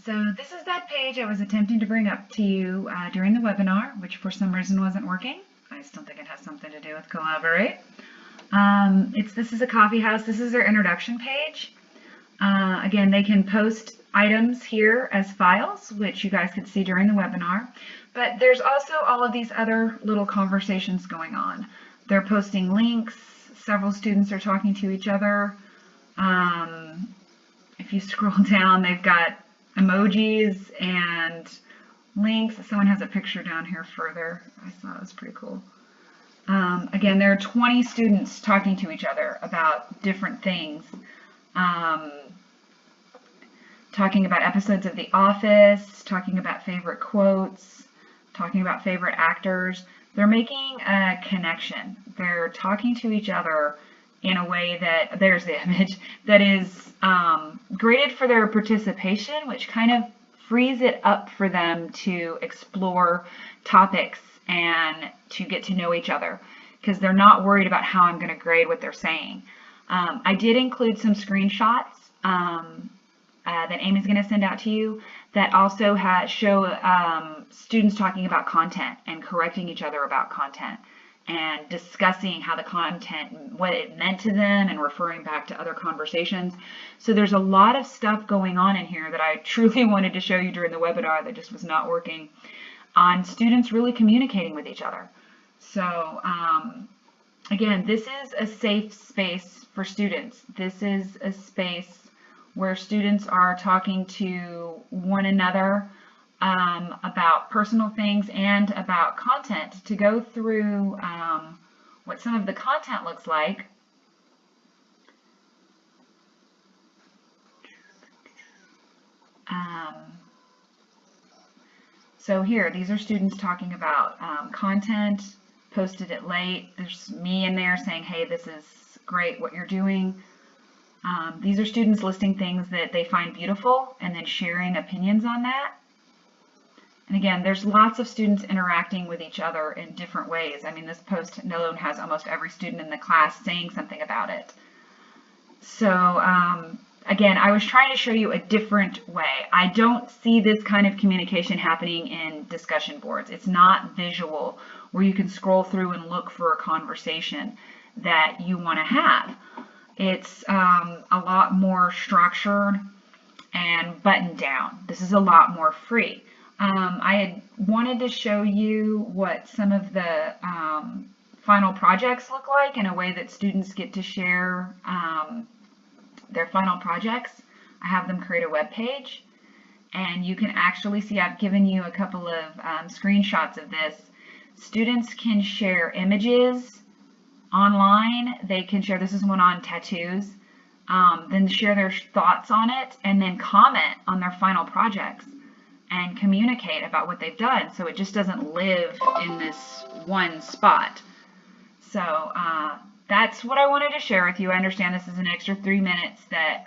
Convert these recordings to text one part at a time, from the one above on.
So this is that page I was attempting to bring up to you during the webinar, which for some reason wasn't working. I still think it has something to do with Collaborate. This is a Coffeehouse. This is their introduction page. Again, they can post items here as files, which you guys could see during the webinar. But there's also all of these other little conversations going on. They're posting links. Several students are talking to each other. If you scroll down, they've got emojis and links. Someone has a picture down here further. I thought it was pretty cool. Again, there are 20 students talking to each other about different things. Talking about episodes of The Office, talking about favorite quotes, talking about favorite actors. They're making a connection. They're talking to each other in a way that, there's the image, that is graded for their participation, which kind of frees it up for them to explore topics and to get to know each other, because they're not worried about how I'm going to grade what they're saying. I did include some screenshots that Amy's going to send out to you that also show students talking about content and correcting each other about content and discussing how the content, what it meant to them, and referring back to other conversations. So there's a lot of stuff going on in here that I truly wanted to show you during the webinar that just was not working, on students really communicating with each other. So again, this is a safe space for students. This is a space where students are talking to one another about personal things and about content, to go through what some of the content looks like. So here, these are students talking about content, posted it late. There's me in there saying, hey, this is great what you're doing. These are students listing things that they find beautiful and then sharing opinions on that. And again, there's lots of students interacting with each other in different ways. I mean, this post alone has almost every student in the class saying something about it. So again, I was trying to show you a different way. I don't see this kind of communication happening in discussion boards. It's not visual, where you can scroll through and look for a conversation that you want to have. It's a lot more structured and buttoned down. This is a lot more free. I had wanted to show you what some of the final projects look like, in a way that students get to share their final projects. I have them create a web page, and you can actually see, I've given you a couple of screenshots of this. Students can share images online. They can share, this is one on tattoos, then share their thoughts on it, and then comment on their final projects and communicate about what they've done, so it just doesn't live in this one spot. So that's what I wanted to share with you. I understand this is an extra 3 minutes that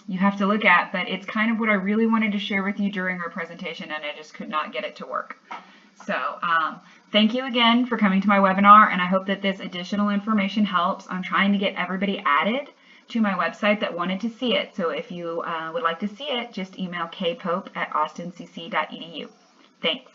you have to look at, but it's kind of what I really wanted to share with you during our presentation, and I just could not get it to work. So thank you again for coming to my webinar, and I hope that this additional information helps. I'm trying to get everybody added to my website that wanted to see it. So if you would like to see it, just email kpope@austincc.edu. Thanks.